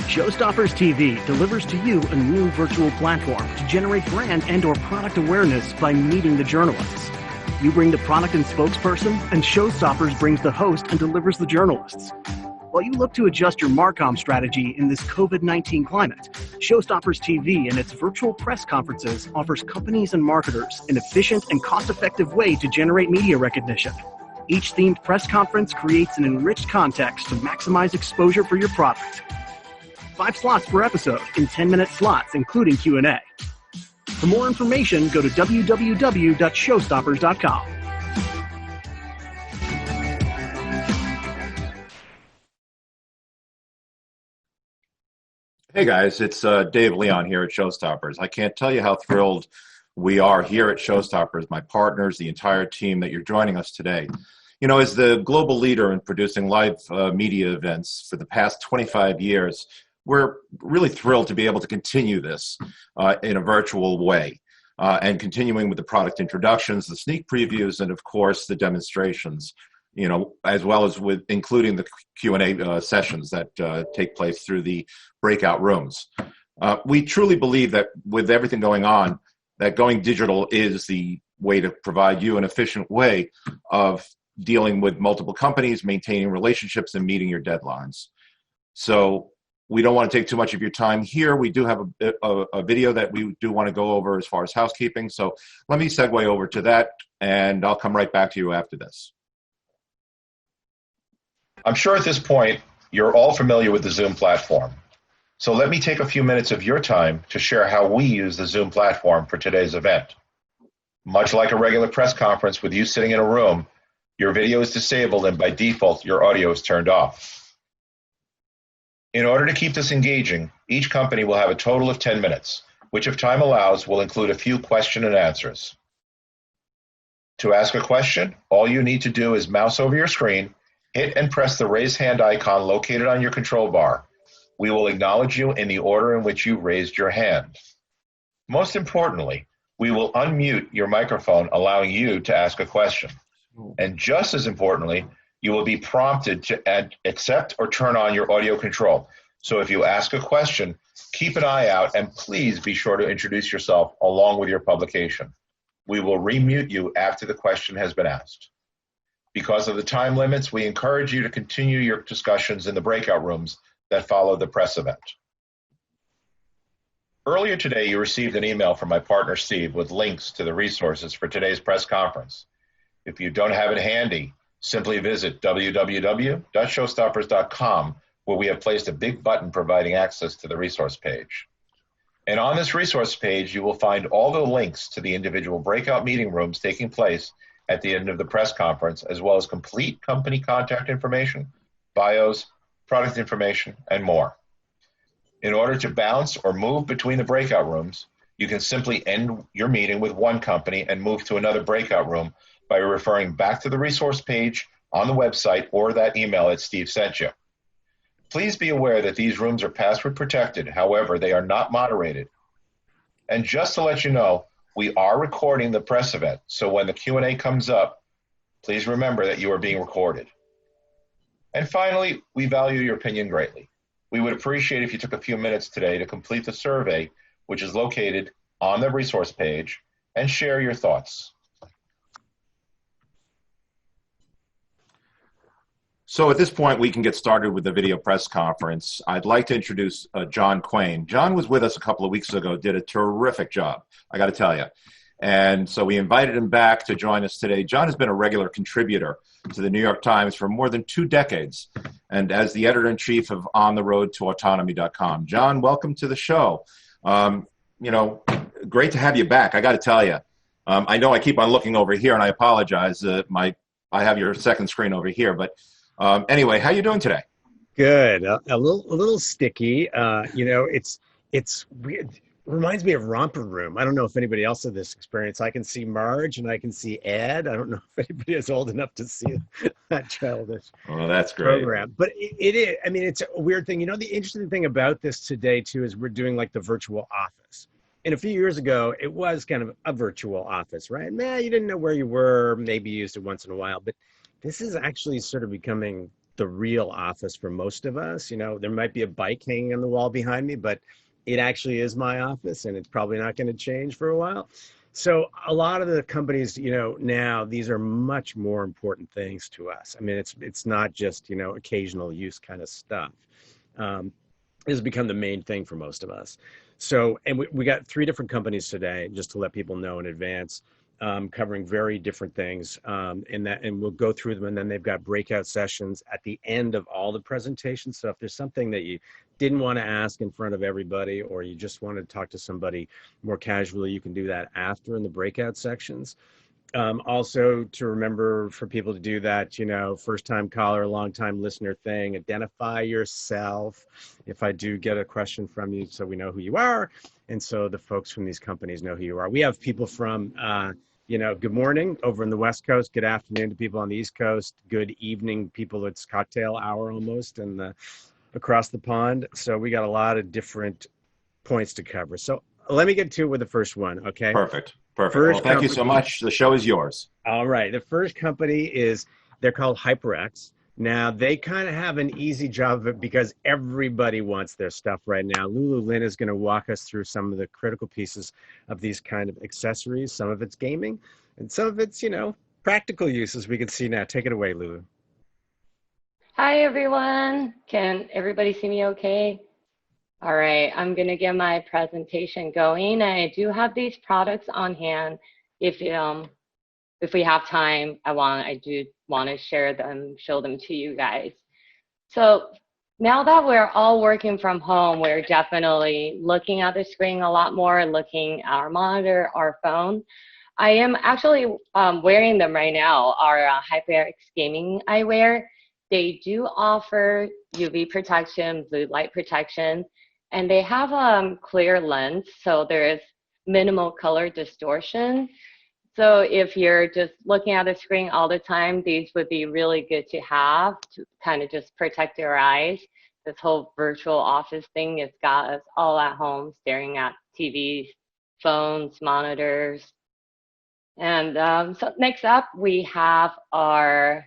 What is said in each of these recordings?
ShowStoppers TV delivers to you a new virtual platform to generate brand and/or product awareness by meeting the journalists. You bring the product and spokesperson, and ShowStoppers brings the host and delivers the journalists. While you look to adjust your Marcom strategy in this COVID-19 climate, ShowStoppers TV and its virtual press conferences offers companies and marketers an efficient and cost-effective way to generate media recognition. Each themed press conference creates an enriched context to maximize exposure for your product. 5 slots per episode in 10-minute slots, including Q&A. For more information, go to www.showstoppers.com. Hey guys, it's Dave Leon here at ShowStoppers. I can't tell you how thrilled we are here at ShowStoppers, my partners, the entire team that you're joining us today. You know, as the global leader in producing live media events for the past 25 years, we're really thrilled to be able to continue this in a virtual way and continuing with the product introductions, the sneak previews, and of course the demonstrations, you know, as well as with including the Q&A sessions that take place through the breakout rooms. We truly believe that with everything going on, that going digital is the way to provide you an efficient way of dealing with multiple companies, maintaining relationships, and meeting your deadlines. So we don't want to take too much of your time here. We do have a video that we do want to go over as far as housekeeping. So let me segue over to that, and I'll come right back to you after this. I'm sure at this point, you're all familiar with the Zoom platform. So let me take a few minutes of your time to share how we use the Zoom platform for today's event. Much like a regular press conference with you sitting in a room, your video is disabled and by default, your audio is turned off. In order to keep this engaging, each company will have a total of 10 minutes, which if time allows, will include a few question and answers. To ask a question, all you need to do is mouse over your screen, hit and press the raise hand icon located on your control bar. We will acknowledge you in the order in which you raised your hand. Most importantly, we will unmute your microphone, allowing you to ask a question. And just as importantly, you will be prompted to accept or turn on your audio control. So if you ask a question, keep an eye out and please be sure to introduce yourself along with your publication. We will remute you after the question has been asked. Because of the time limits, we encourage you to continue your discussions in the breakout rooms that follow the press event. Earlier today, you received an email from my partner, Steve, with links to the resources for today's press conference. If you don't have it handy, simply visit www.showstoppers.com, where we have placed a big button providing access to the resource page. And on this resource page, you will find all the links to the individual breakout meeting rooms taking place at the end of the press conference, as well as complete company contact information, bios, product information, and more. In order to bounce or move between the breakout rooms, you can simply end your meeting with one company and move to another breakout room by referring back to the resource page on the website or that email that Steve sent you. Please be aware that these rooms are password protected. However, they are not moderated. And just to let you know, we are recording the press event. So when the Q&A comes up, please remember that you are being recorded. And finally, we value your opinion greatly. We would appreciate if you took a few minutes today to complete the survey, which is located on the resource page, and share your thoughts. So at this point, we can get started with the video press conference. I'd like to introduce John Quain. John was with us a couple of weeks ago, did a terrific job, I got to tell you. And so we invited him back to join us today. John has been a regular contributor to the New York Times for more than 2 decades, and as the editor-in-chief of OnTheRoadToAutonomy.com. John, welcome to the show. You know, great to have you back, I got to tell you. I know I keep on looking over here, and I apologize. I have your second screen over here, but anyway, how you doing today? Good. A little sticky. You know, it's weird. Reminds me of Romper Room. I don't know if anybody else had this experience. I can see Marge and I can see Ed. I don't know if anybody is old enough to see that childish that's great program. But it is. I mean, it's a weird thing. You know, the interesting thing about this today too is we're doing like the virtual office. And a few years ago, it was kind of a virtual office, right? You didn't know where you were. Maybe you used it once in a while, but this is actually sort of becoming the real office for most of us. You know, there might be a bike hanging on the wall behind me, but it actually is my office, and it's probably not going to change for a while. So a lot of the companies, you know, now these are much more important things to us. I mean, it's not just, you know, occasional use kind of stuff. Um, has become the main thing for most of us. So, and we got three different companies today, just to let people know in advance, covering very different things. And we'll go through them. And then they've got breakout sessions at the end of all the presentations. So if there's something that you didn't want to ask in front of everybody, or you just want to talk to somebody more casually, you can do that after in the breakout sections. Also to remember for people to do that, you know, first time caller, long time listener thing, identify yourself. If I do get a question from you, so we know who you are. And so the folks from these companies know who you are. We have people from, you know, good morning over in the West Coast, good afternoon to people on the East Coast, good evening, people, it's cocktail hour almost, and across the pond. So we got a lot of different points to cover. So let me get to it with the first one, okay? Perfect. First Well, thank you so much. The show is yours. All right. The first company they're called HyperX. Now, they kind of have an easy job of it because everybody wants their stuff right now. Lulu is going to walk us through some of the critical pieces of these kind of accessories. Some of it's gaming, and some of it's, you know, practical uses we can see now. Take it away, Lulu. Hi, everyone. Can everybody see me okay? All right, I'm going to get my presentation going. I do have these products on hand. If we have time, I do want to share them, show them to you guys. So now that we're all working from home, we're definitely looking at the screen a lot more, looking at our monitor, our phone. I am actually wearing them right now, our HyperX gaming eyewear. They do offer UV protection, blue light protection, and they have a clear lens, so there is minimal color distortion. So if you're just looking at the screen all the time, these would be really good to have to kind of just protect your eyes. This whole virtual office thing has got us all at home staring at TVs, phones, monitors. And so next up, we have our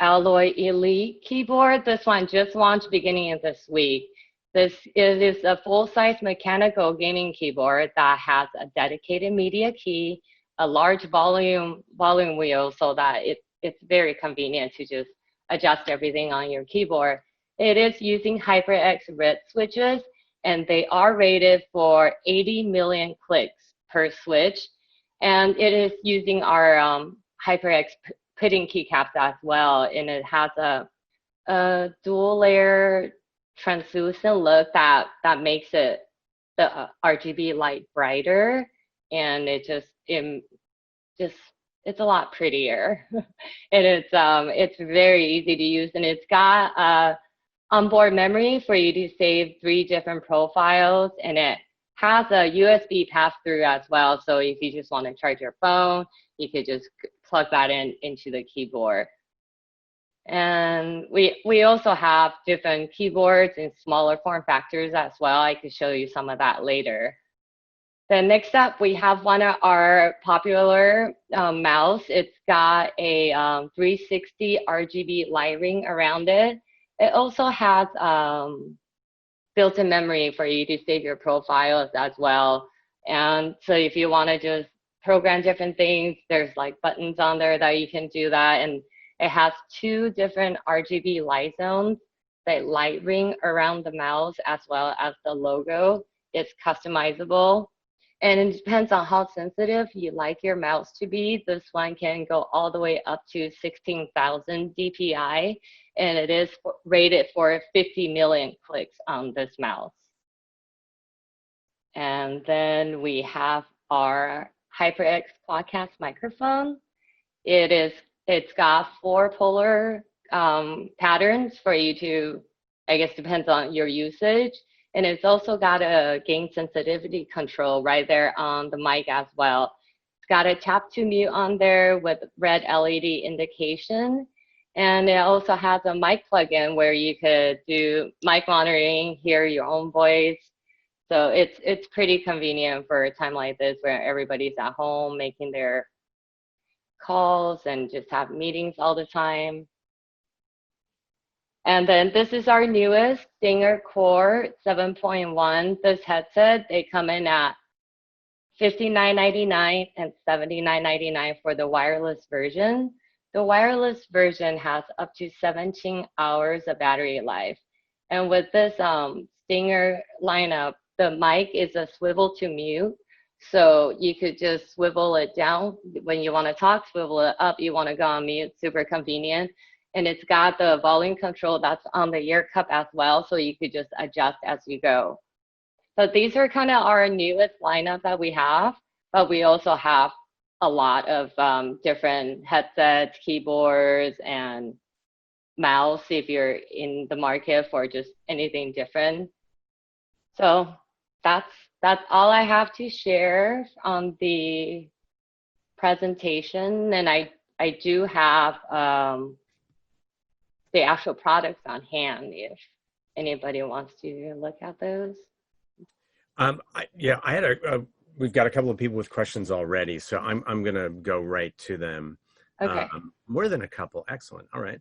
Alloy Elite keyboard. This one just launched beginning of this week. This is a full-size mechanical gaming keyboard that has a dedicated media key, a large volume wheel, so that it's very convenient to just adjust everything on your keyboard. It is using HyperX red switches, and they are rated for 80 million clicks per switch. And it is using our HyperX pudding keycaps as well, and it has a dual layer translucent look that makes it the RGB light brighter, and it's a lot prettier. And it's very easy to use, and it's got onboard memory for you to save 3 different profiles, and it has a USB pass-through as well. So if you just want to charge your phone, you could just plug that into the keyboard. And we also have different keyboards in smaller form factors as well. I could show you some of that later. Then next up, we have one of our popular mouse. It's got a 360 RGB light ring around it. It also has built-in memory for you to save your profiles as well. And so if you want to just program different things, there's like buttons on there that you can do that. And it has 2 different RGB light zones that light ring around the mouse as well as the logo. It's customizable. And it depends on how sensitive you like your mouse to be. This one can go all the way up to 16,000 DPI, and it is rated for 50 million clicks on this mouse. And then we have our HyperX Quadcast microphone. It's got 4 polar patterns for you to, I guess, depends on your usage. And it's also got a gain sensitivity control right there on the mic as well. It's got a tap to mute on there with red LED indication. And it also has a mic plugin where you could do mic monitoring, hear your own voice. So it's pretty convenient for a time like this where everybody's at home making their calls and just have meetings all the time. And then this is our newest Stinger Core 7.1. This headset, they come in at $59.99 and $79.99 for the wireless version. The wireless version has up to 17 hours of battery life. And with this Stinger lineup, the mic is a swivel to mute. So you could just swivel it down when you want to talk, swivel it up, you want to go on mute, super convenient. And it's got the volume control that's on the ear cup as well, so you could just adjust as you go. So these are kind of our newest lineup that we have, but we also have a lot of different headsets, keyboards, and mouse if you're in the market for just anything different. So that's all I have to share on the presentation. And I do have the actual products on hand if anybody wants to look at those. Yeah, I had we've got a couple of people with questions already, so I'm gonna go right to them. Okay. More than a couple. Excellent. All right.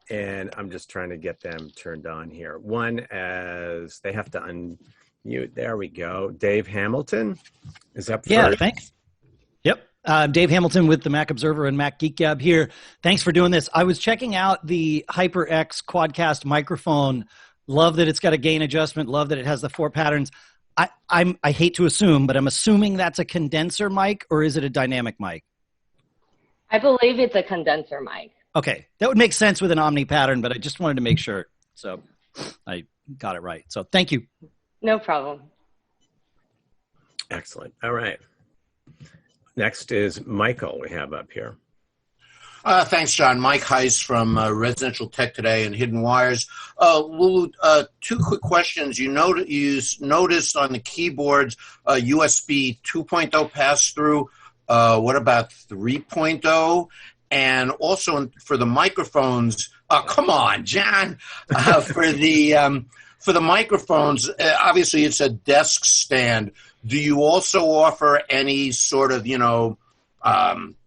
And I'm just trying to get them turned on here. One, as they have to unmute. There we go. Dave Hamilton is up first. Yeah, thanks. Yep. Dave Hamilton with the Mac Observer and Mac Geek Gab here. Thanks for doing this. I was checking out the HyperX Quadcast microphone. Love that it's got a gain adjustment. Love that it has the 4 patterns. I hate to assume, but I'm assuming that's a condenser mic, or is it a dynamic mic? I believe it's a condenser mic. Okay, that would make sense with an Omni pattern, but I just wanted to make sure. So I got it right. So thank you. No problem. Excellent. All right. Next is Michael we have up here. Thanks, John. Mike Heiss from Residential Tech Today and Hidden Wires. Lulu, 2 quick questions. You noticed on the keyboards USB 2.0 pass-through. What about 3.0? And also for the microphones, come on, John. For the microphones, obviously it's a desk stand. Do you also offer any sort of,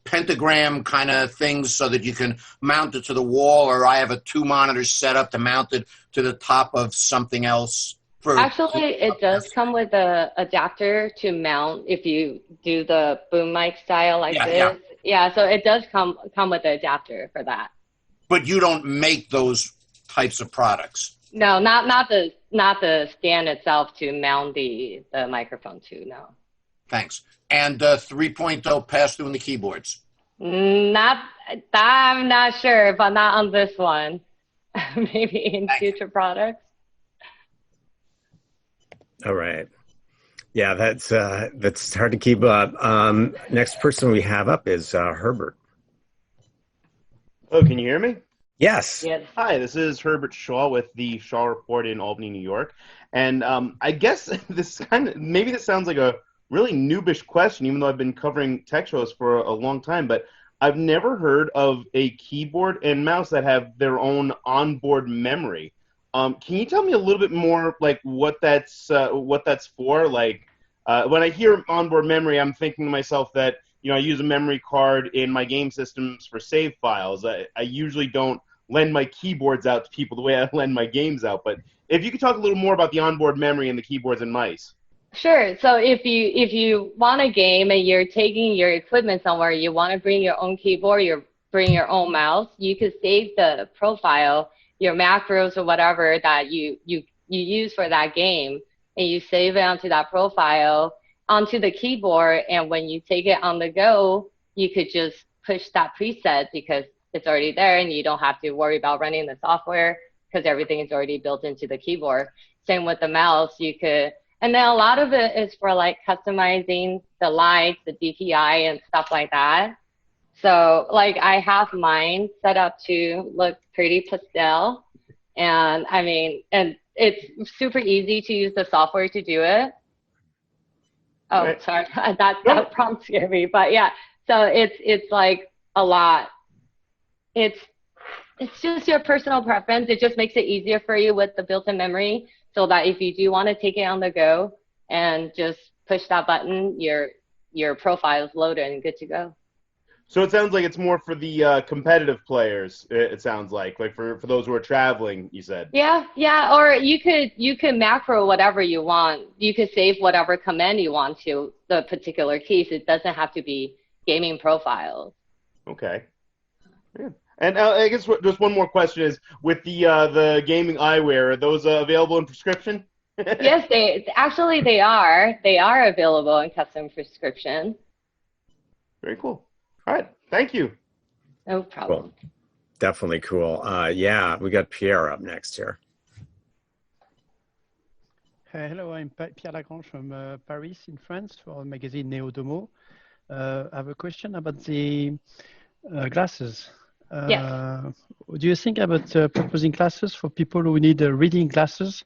pentagram kind of things so that you can mount it to the wall, or I have a 2-monitor setup to mount it to the top of something else? Actually, it does come with a adapter to mount if you do the boom mic style like this. Yeah, so it does come with the adapter for that. But you don't make those types of products? No, not the stand itself to mount the microphone to, no. Thanks. And 3.0 pass-through in the keyboards? I'm not sure, but not on this one. Maybe in future products. All right. Yeah, that's hard to keep up. Next person we have up is Herbert. Oh, can you hear me? Yes. Yes. Hi, this is Herbert Shaw with the Shaw Report in Albany, New York. And I guess maybe this sounds like a really noobish question, even though I've been covering tech shows for a long time, but I've never heard of a keyboard and mouse that have their own onboard memory. Can you tell me a little bit more, like what that's for? Like when I hear onboard memory, I'm thinking to myself that I use a memory card in my game systems for save files. I usually don't lend my keyboards out to people the way I lend my games out. But if you could talk a little more about the onboard memory and the keyboards and mice. Sure. So if you want a game and you're taking your equipment somewhere, you want to bring your own keyboard, you bring your own mouse, you could save the profile, your macros or whatever that you use for that game, and you save it onto that profile, onto the keyboard, and when you take it on the go, you could just push that preset because it's already there and you don't have to worry about running the software because everything is already built into the keyboard. Same with the mouse, you could. And then a lot of it is for like customizing the lights, the DPI and stuff like that. So like I have mine set up to look pretty pastel. And I mean, and it's super easy to use the software to do it. Oh, right. Sorry, that prompt scared me. But yeah, so it's like a lot. It's just your personal preference. It just makes it easier for you with the built-in memory, so that if you do want to take it on the go and just push that button, your profile is loaded and good to go. So it sounds like it's more for the competitive players. It sounds like for those who are traveling. You said. Yeah. Or you could macro whatever you want. You could save whatever command you want to the particular keys. It doesn't have to be gaming profiles. Okay. Yeah. And I guess just one more question is, with the gaming eyewear, are those available in prescription? Yes, they are. They are available in custom prescription. Very cool. All right. Thank you. No problem. Cool. Definitely cool. Yeah, we got Pierre up next here. Hello, I'm Pierre Lagrange from Paris in France for magazine Néo-Domo. I have a question about the glasses. Yes. Do you think about proposing classes for people who need reading glasses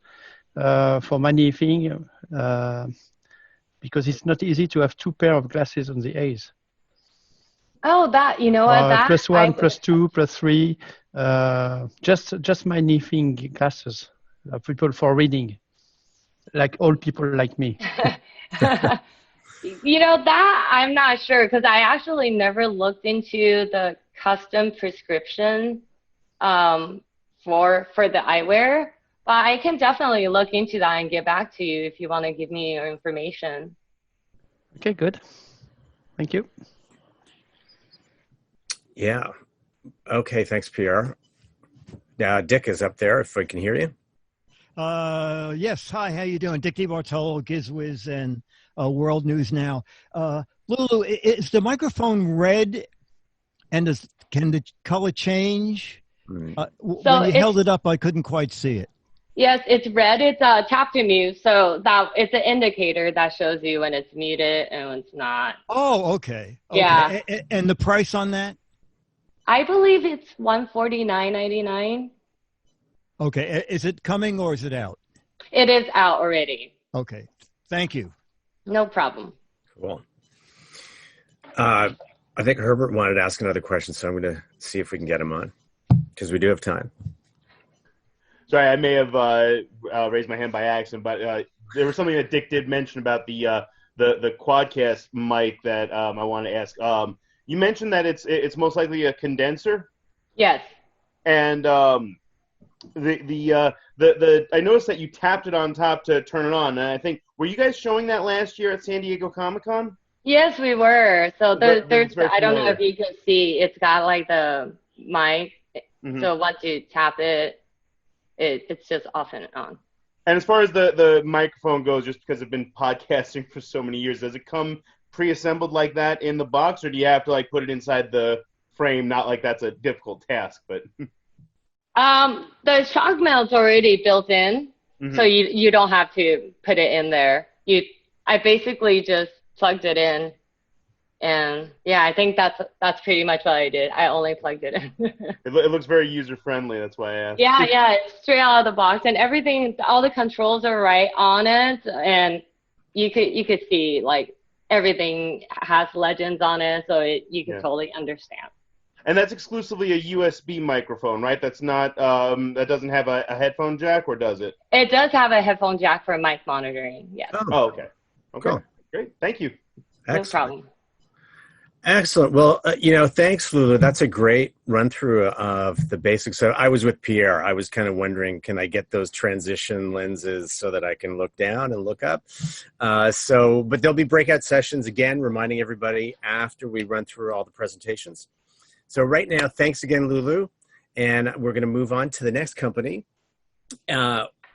for many things? Because it's not easy to have two pair of glasses on the A's. Oh, that, you know what? That +1, +2, +3. Just magnifying glasses. People for reading, like old people like me. You know, that I'm not sure, because I actually never looked into the custom prescription for the eyewear, but I can definitely look into that and get back to you if you want to give me your information. Okay, good. Thank you. Yeah. Okay, thanks, Pierre. Dick is up there, if I can hear you. Yes. Hi, how you doing? Dick DeBartolo, GizWiz, and World News Now. Lulu, is the microphone red, and can the color change? When you held it up, I couldn't quite see it. Yes, it's red. It's tap to mute, so that it's an indicator that shows you when it's muted and when it's not. Oh, okay. Yeah. And the price on that? I believe it's $149.99. Okay. Is it coming or is it out? It is out already. Okay. Thank you. No problem. Cool. I think Herbert wanted to ask another question, so I'm going to see if we can get him on, because we do have time. Sorry, I may have raised my hand by accident, but there was something that Dick did mention about the Quadcast mic that I wanted to ask. You mentioned that it's most likely a condenser. Yes. And I noticed that you tapped it on top to turn it on, and I think, were you guys showing that last year at San Diego Comic-Con? Yes, we were. So there's I don't know familiar. if you can see, it's got like the mic. Mm-hmm. So once you tap it, it's just off and on. And as far as the microphone goes, just because I've been podcasting for so many years, does it come pre-assembled like that in the box, or do you have to like put it inside the frame? Not like that's a difficult task, but the shock mount's already built in, mm-hmm. so you don't have to put it in there. I basically just plugged it in, and yeah, I think that's pretty much what I did. I only plugged it in. it looks very user friendly. That's why I asked. Yeah, it's straight out of the box, and everything, all the controls are right on it, and you could see like everything has legends on it, so you can totally understand. And that's exclusively a USB microphone, right? That's not that doesn't have a headphone jack, or does it? It does have a headphone jack for mic monitoring. Yes. Oh, okay. Okay. Cool. Great. Thank you. No problem. Excellent. Well, thanks, Lulu. That's a great run through of the basics. So I was with Pierre. I was kind of wondering, can I get those transition lenses so that I can look down and look up? But there'll be breakout sessions again, reminding everybody after we run through all the presentations. So right now, thanks again, Lulu. And we're going to move on to the next company.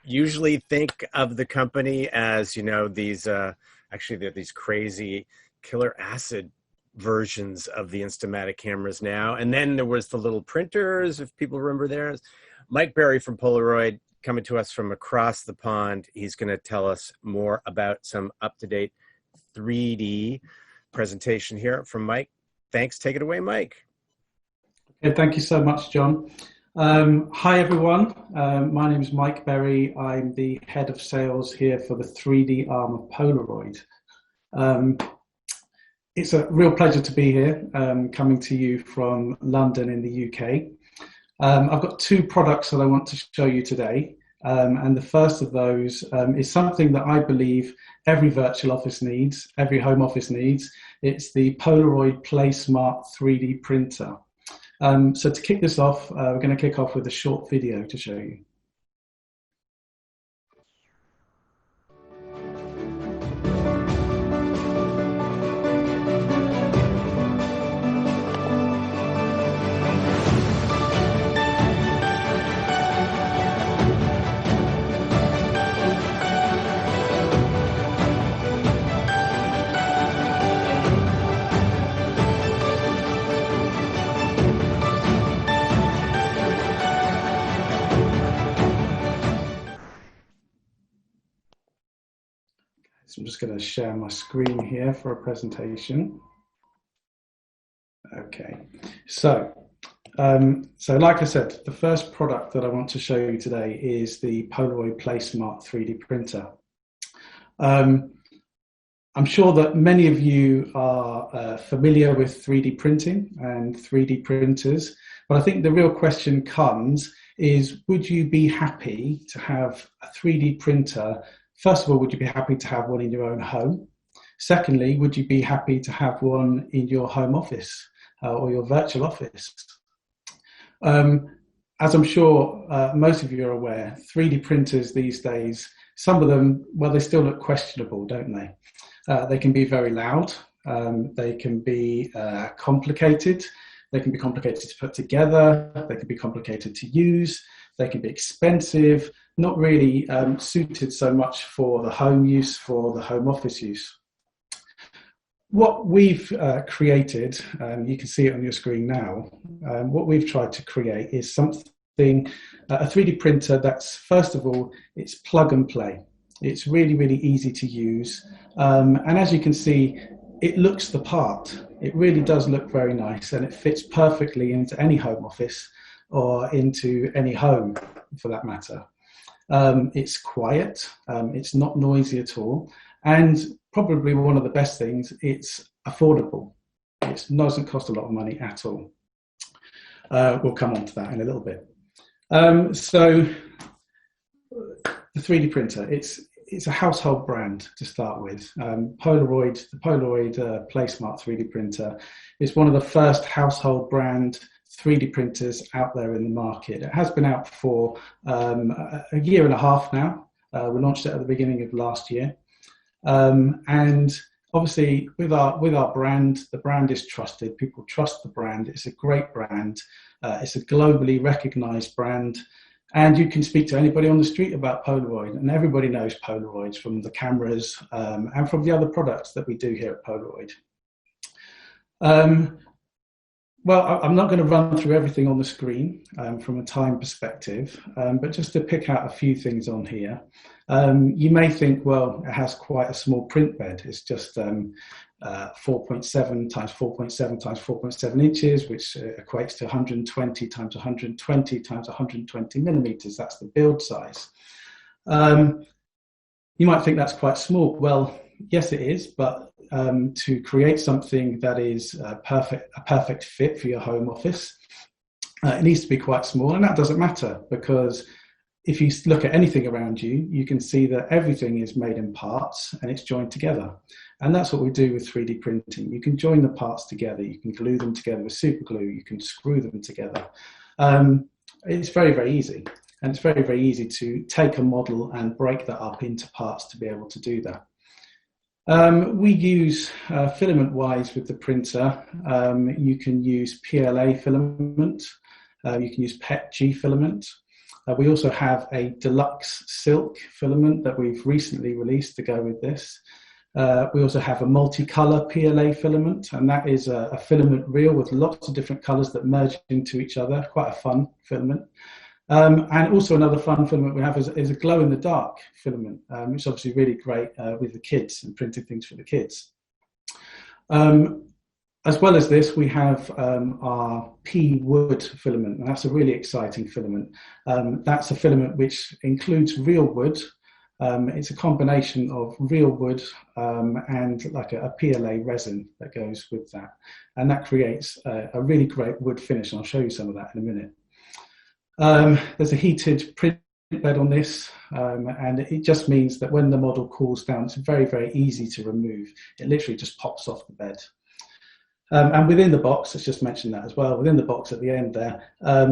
Usually think of the company as, these, actually they're these crazy killer acid versions of the Instamatic cameras now. And then there was the little printers, if people remember theirs. Mike Berry from Polaroid coming to us from across the pond. He's going to tell us more about some up-to-date 3D presentation here from Mike. Thanks. Take it away, Mike. Okay, thank you so much, John. Hi, everyone. My name is Mike Berry. I'm the head of sales here for the 3D arm of Polaroid. It's a real pleasure to be here, coming to you from London in the UK. I've got two products that I want to show you today. And the first of those is something that I believe every virtual office needs, every home office needs. It's the Polaroid PlaySmart 3D printer. So to kick this off, we're going to kick off with a short video to show you. So I'm just going to share my screen here for a presentation. Okay, so like I said, the first product that I want to show you today is the Polaroid PlaySmart 3D printer. I'm sure that many of you are familiar with 3D printing and 3D printers, but I think the real question comes is, would you be happy to have a 3D printer? First of all, would you be happy to have one in your own home? Secondly, would you be happy to have one in your home office or your virtual office? As I'm sure most of you are aware, 3D printers these days, some of them, well, they still look questionable, don't they? They can be very loud. They can be complicated. They can be complicated to put together. They can be complicated to use. They can be expensive, not really suited so much for the home use, for the home office use. What we've created, you can see it on your screen now, what we've tried to create is something, a 3D printer that's, first of all, it's plug and play. It's really, really easy to use. And as you can see, it looks the part. It really does look very nice, and it fits perfectly into any home office or into any home, for that matter. It's quiet, it's not noisy at all, and probably one of the best things, it's affordable. It doesn't cost a lot of money at all. We'll come on to that in a little bit. So the 3D printer, it's a household brand to start with. The Polaroid PlaySmart 3D printer is one of the first household brand 3D printers out there in the market. It has been out for a year and a half now. We launched it at the beginning of last year. And obviously with our brand, the brand is trusted. People trust the brand. It's a great brand. It's a globally recognized brand. And you can speak to anybody on the street about Polaroid, and everybody knows Polaroids from the cameras and from the other products that we do here at Polaroid. Well, I'm not going to run through everything on the screen from a time perspective, but just to pick out a few things on here. You may think, well, it has quite a small print bed. It's just 4.7 times 4.7 times 4.7 inches, which equates to 120 times 120 times 120 millimeters. That's the build size. You might think that's quite small. Well, yes, it is, but to create something that is a perfect fit for your home office, it needs to be quite small, and that doesn't matter, because if you look at anything around you, you can see that everything is made in parts and it's joined together. And that's what we do with 3D printing. You can join the parts together, you can glue them together with super glue, you can screw them together. It's very, very easy. And it's very, very easy to take a model and break that up into parts to be able to do that. We use filament-wise with the printer. You can use PLA filament. You can use PETG filament. We also have a deluxe silk filament that we've recently released to go with this. We also have a multicolor PLA filament, and that is a filament reel with lots of different colors that merge into each other. Quite a fun filament. And also another fun filament we have is a glow-in-the-dark filament, which is obviously really great with the kids and printing things for the kids. As well as this, we have our P wood filament, and that's a really exciting filament. That's a filament which includes real wood. It's a combination of real wood and like a PLA resin that goes with that. And that creates a really great wood finish, and I'll show you some of that in a minute. There's a heated printing bed on this, and it just means that when the model cools down, it's very, very easy to remove. It literally just pops off the bed. And within the box, let's just mention that as well, within the box at the end there,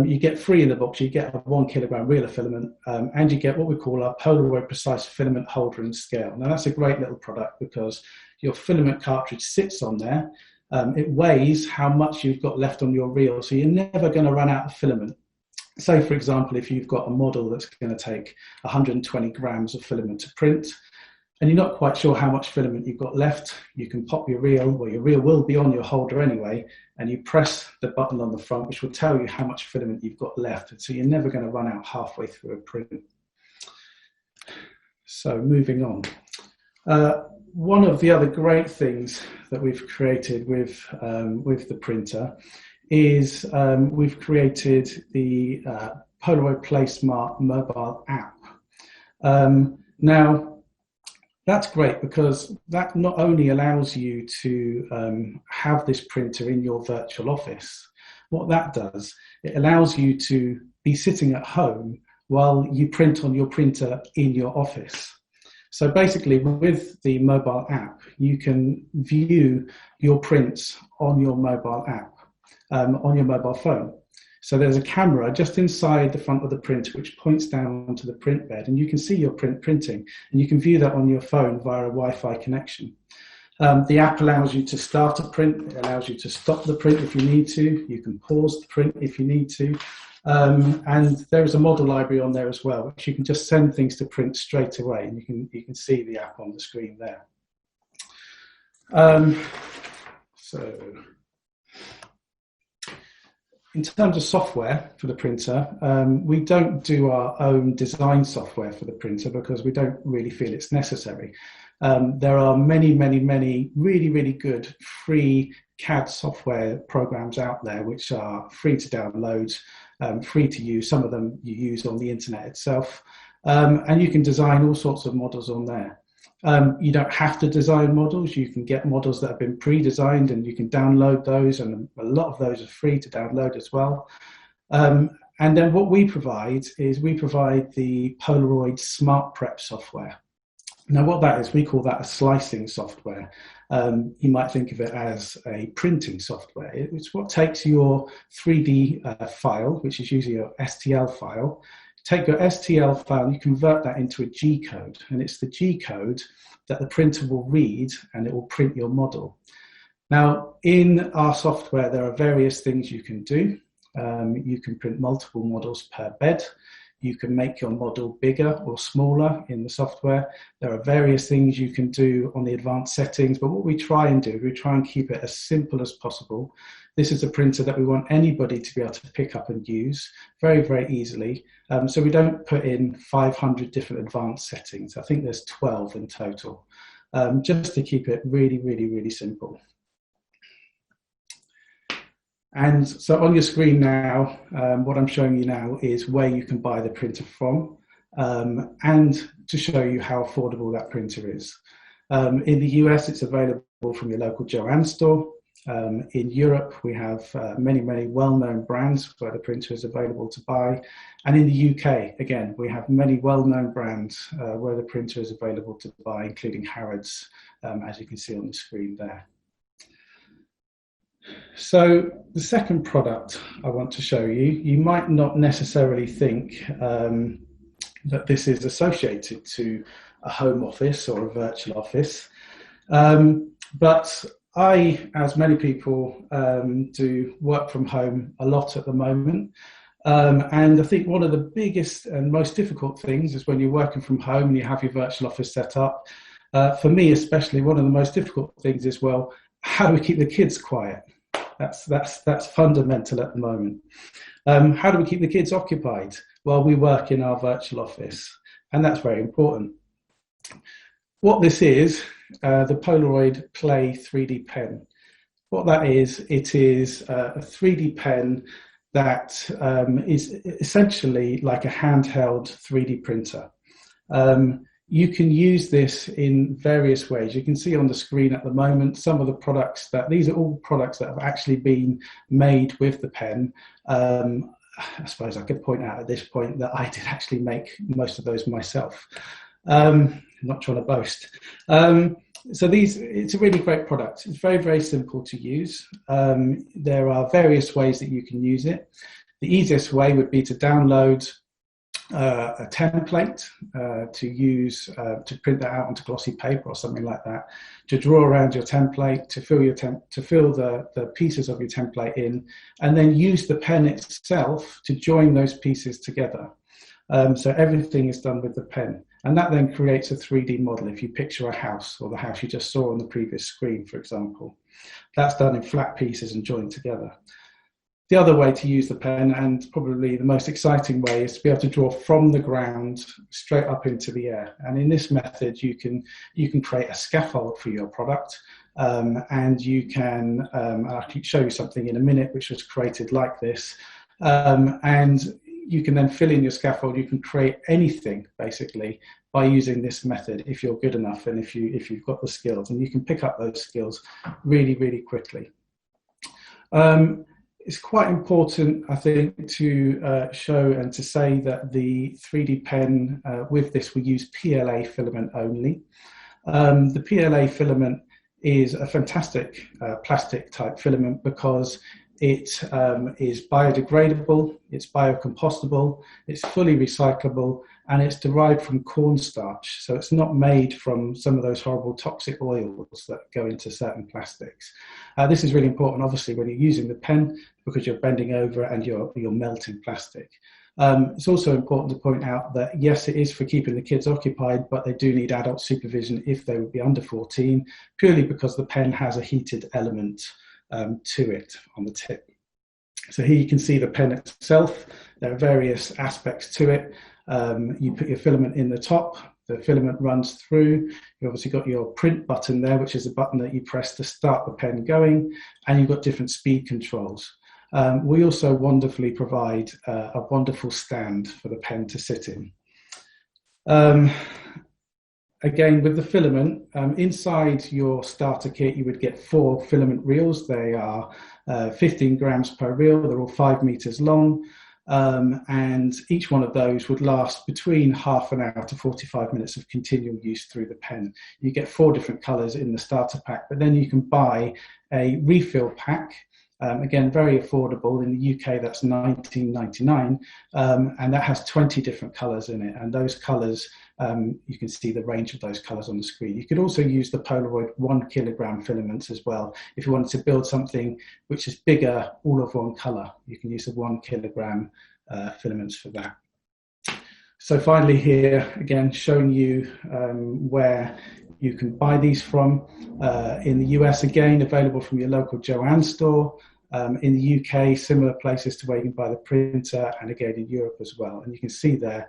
you get free in the box, you get a 1 kilogram reel of filament, and you get what we call our Polaroid Precise Filament Holder and Scale. Now that's a great little product because your filament cartridge sits on there. It weighs how much you've got left on your reel, so you're never going to run out of filament. Say, for example, if you've got a model that's going to take 120 grams of filament to print, and you're not quite sure how much filament you've got left, you can pop your reel, well, your reel will be on your holder anyway, and you press the button on the front, which will tell you how much filament you've got left. And so you're never going to run out halfway through a print. So moving on. One of the other great things that we've created with the printer is we've created the Polaroid Play Smart mobile app. Now, that's great because that not only allows you to have this printer in your virtual office, what that does, it allows you to be sitting at home while you print on your printer in your office. So basically, with the mobile app, you can view your prints on your mobile app, on your mobile phone. So there's a camera just inside the front of the printer which points down onto the print bed, and you can see your printing, and you can view that on your phone via a Wi-Fi connection. The app allows you to start a print, it allows you to stop the print if you need to, you can pause the print if you need to, and there is a model library on there as well, which you can just send things to print straight away, and you can see the app on the screen there. In terms of software for the printer, we don't do our own design software for the printer because we don't really feel it's necessary. There are many, many, many really, really good free CAD software programs out there which are free to download, free to use. Some of them you use on the internet itself, and you can design all sorts of models on there. You don't have to design models. You can get models that have been pre-designed and you can download those, and a lot of those are free to download as well. And then what we provide is we provide the Polaroid Smart Prep software. Now what that is, we call that a slicing software. You might think of it as a printing software. It's what takes your 3D file, which is usually your STL file, take your STL file and you convert that into a G code, and it's the G code that the printer will read and it will print your model. Now in our software there are various things you can do. You can print multiple models per bed. You can make your model bigger or smaller in the software. There are various things you can do on the advanced settings, but what we try and do, we try and keep it as simple as possible. This is a printer that we want anybody to be able to pick up and use very, very easily. So we don't put in 500 different advanced settings. I think there's 12 in total, just to keep it really, really, really simple. And so on your screen now, what I'm showing you now is where you can buy the printer from, and to show you how affordable that printer is. In the US, it's available from your local Joann store. In Europe, we have many, many well-known brands where the printer is available to buy. And in the UK, again, we have many well-known brands where the printer is available to buy, including Harrods, as you can see on the screen there. So the second product I want to show you, you might not necessarily think that this is associated to a home office or a virtual office, but I, as many people, do work from home a lot at the moment. And I think one of the biggest and most difficult things is when you're working from home and you have your virtual office set up. For me especially, one of the most difficult things is, well, how do we keep the kids quiet? That's fundamental at the moment. How do we keep the kids occupied while we work in our virtual office? And that's very important. What this is, the Polaroid Play 3D pen. What that is, it is a 3D pen that is essentially like a handheld 3D printer. You can use this in various ways. You can see on the screen at the moment some of the products that, these are all products that have actually been made with the pen. I suppose I could point out at this point that I did actually make most of those myself. Not trying to boast. So it's a really great product. It's very, very simple to use. There are various ways that you can use it. The easiest way would be to download a template to use to print that out onto glossy paper or something like that, to draw around your template, to fill the pieces of your template in, and then use the pen itself to join those pieces together. So everything is done with the pen, and that then creates a 3D model. If you picture a house, or the house you just saw on the previous screen, for example, that's done in flat pieces and joined together. The other way to use the pen, and probably the most exciting way, is to be able to draw from the ground straight up into the air. And in this method, you can create a scaffold for your product, and you can, I'll show you something in a minute which was created like this, and you can then fill in your scaffold. You can create anything basically by using this method if you're good enough and if you've got the skills, and you can pick up those skills really, really quickly. It's quite important, I think, to show and to say that the 3D pen with this, we use PLA filament only. The PLA filament is a fantastic plastic type filament because it is biodegradable, it's biocompostable, it's fully recyclable, and it's derived from cornstarch. So it's not made from some of those horrible toxic oils that go into certain plastics. This is really important, obviously, when you're using the pen, because you're bending over and you're melting plastic. It's also important to point out that, yes, it is for keeping the kids occupied, but they do need adult supervision if they would be under 14, purely because the pen has a heated element to it on the tip. So here you can see the pen itself. There are various aspects to it. You put your filament in the top, the filament runs through. You've obviously got your print button there, which is a button that you press to start the pen going, and you've got different speed controls. We also wonderfully provide a wonderful stand for the pen to sit in. Again, with the filament, inside your starter kit, you would get 4 filament reels. They are 15 grams per reel. They're all 5 meters long. And each one of those would last between half an hour to 45 minutes of continual use through the pen. You get 4 different colors in the starter pack, but then you can buy a refill pack. Again, very affordable. In the UK, that's $19.99, and that has 20 different colors in it. And those colors, you can see the range of those colors on the screen. You could also use the Polaroid 1 kilogram filaments as well. If you wanted to build something which is bigger, all of one color, you can use the 1 kilogram filaments for that. So finally here, again, showing you where you can buy these from. In the US, again, available from your local Joanne store. In the UK, similar places to where you can buy the printer, and again in Europe as well. And you can see there,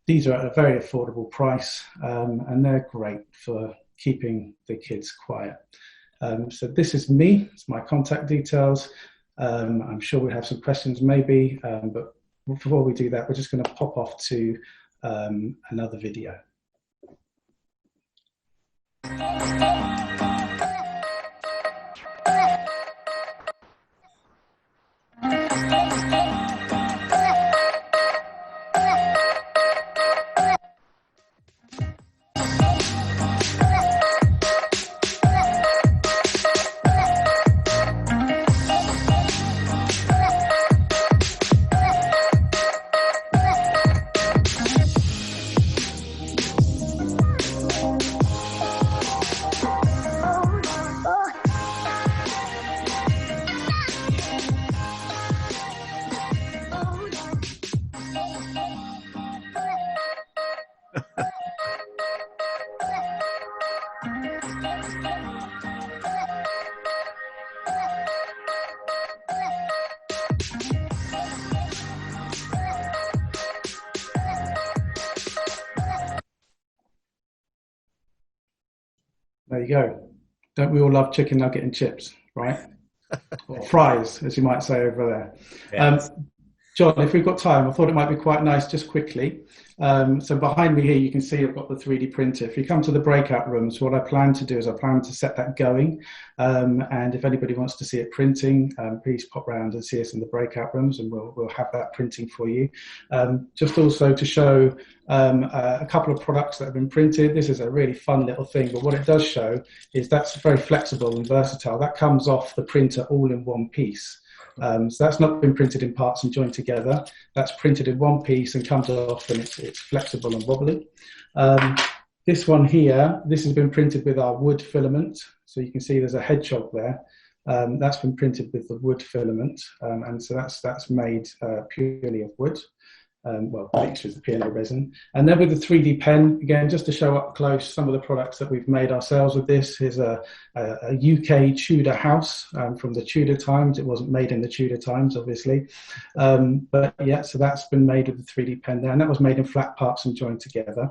these are at a very affordable price, and they're great for keeping the kids quiet. So this is me, it's my contact details. I'm sure we have some questions maybe, but before we do that, we're just going to pop off to another video. There you go. Don't we all love chicken nugget and chips, right? Or fries, as you might say over there. Yes. John, if we've got time, I thought it might be quite nice just quickly. So behind me here, you can see I've got the 3D printer. If you come to the breakout rooms, what I plan to do is I plan to set that going. And if anybody wants to see it printing, please pop round and see us in the breakout rooms, and we'll have that printing for you. Just also to show a couple of products that have been printed. This is a really fun little thing, but what it does show is that's very flexible and versatile. That comes off the printer all in one piece. So that's not been printed in parts and joined together. That's printed in one piece and comes off, and it's flexible and wobbly. This one here, this has been printed with our wood filament. So you can see there's a hedgehog there. That's been printed with the wood filament, and so that's made purely of wood. Well, mixed with the piano resin. And then with the 3D pen, again, just to show up close some of the products that we've made ourselves with this. Here's a UK Tudor house from the Tudor times. It wasn't made in the Tudor times, obviously. But yeah, so that's been made with the 3D pen there, and that was made in flat parts and joined together.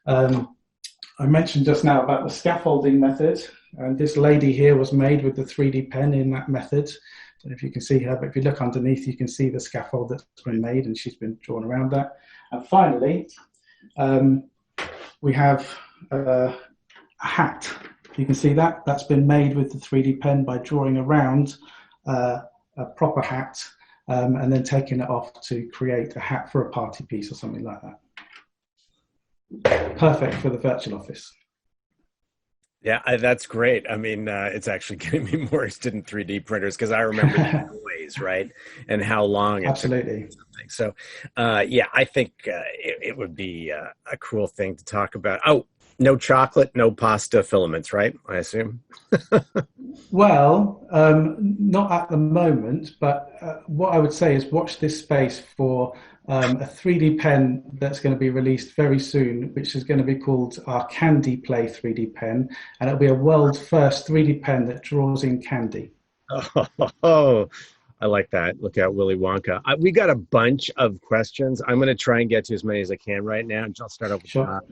I mentioned just now about the scaffolding method, and this lady here was made with the 3D pen in that method. I don't know if you can see her, but if you look underneath, you can see the scaffold that's been made, and she's been drawn around that. And finally, we have a hat. You can see that. That's been made with the 3D pen by drawing around a proper hat and then taking it off to create a hat for a party piece or something like that. Perfect for the virtual office. Yeah, that's great. I mean, it's actually getting me more interested in 3D printers because I remember the noise, right? And how long it took. Something. So, yeah, I think it would be a cool thing to talk about. Oh, no chocolate, no pasta filaments, right? I assume. Well, not at the moment, but what I would say is watch this space for a 3D pen that's going to be released very soon, which is going to be called our Candy Play 3D pen, and it'll be a world's first 3D pen that draws in candy. Oh, I like that. Look at Willy Wonka. We got a bunch of questions. I'm going to try and get to as many as I can right now. I'll start off with John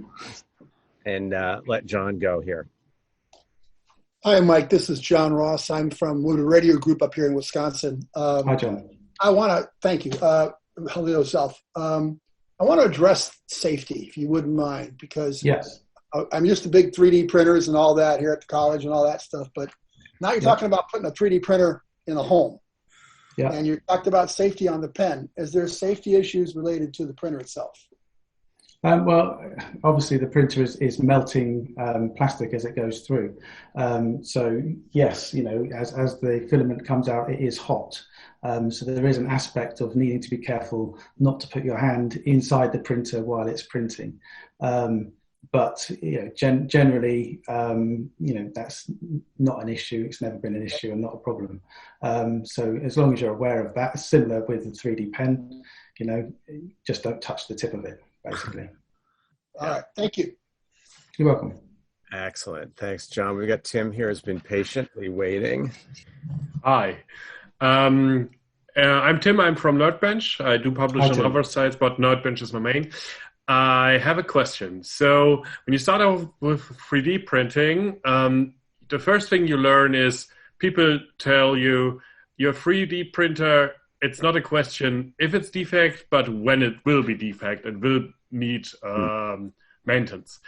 and let John go here. Hi, Mike. This is John Ross. I'm from Woodward Radio Group up here in Wisconsin. Hi, John. I want to thank you. Hello yourself. I want to address safety, if you wouldn't mind, because yes, I'm used to big 3D printers and all that here at the college and all that stuff. But now you're talking about putting a 3D printer in a home. Yeah. And you talked about safety on the pen. Is there safety issues related to the printer itself? Well, obviously the printer is melting plastic as it goes through. So yes, you know, as the filament comes out, it is hot. So there is an aspect of needing to be careful not to put your hand inside the printer while it's printing. But you know, generally, you know, that's not an issue. It's never been an issue and not a problem. So as long as you're aware of that, similar with the 3D pen, you know, just don't touch the tip of it, basically. All right. Thank you. You're welcome. Excellent. Thanks, John. We've got Tim here who's been patiently waiting. Hi. I'm Tim. I'm from Nerdbench. I do publish on other sites, but Nerdbench is my main. I have a question. So when you start off with 3D printing, the first thing you learn is people tell you your 3D printer, it's not a question if it's defect, but when it will be defect and will need maintenance.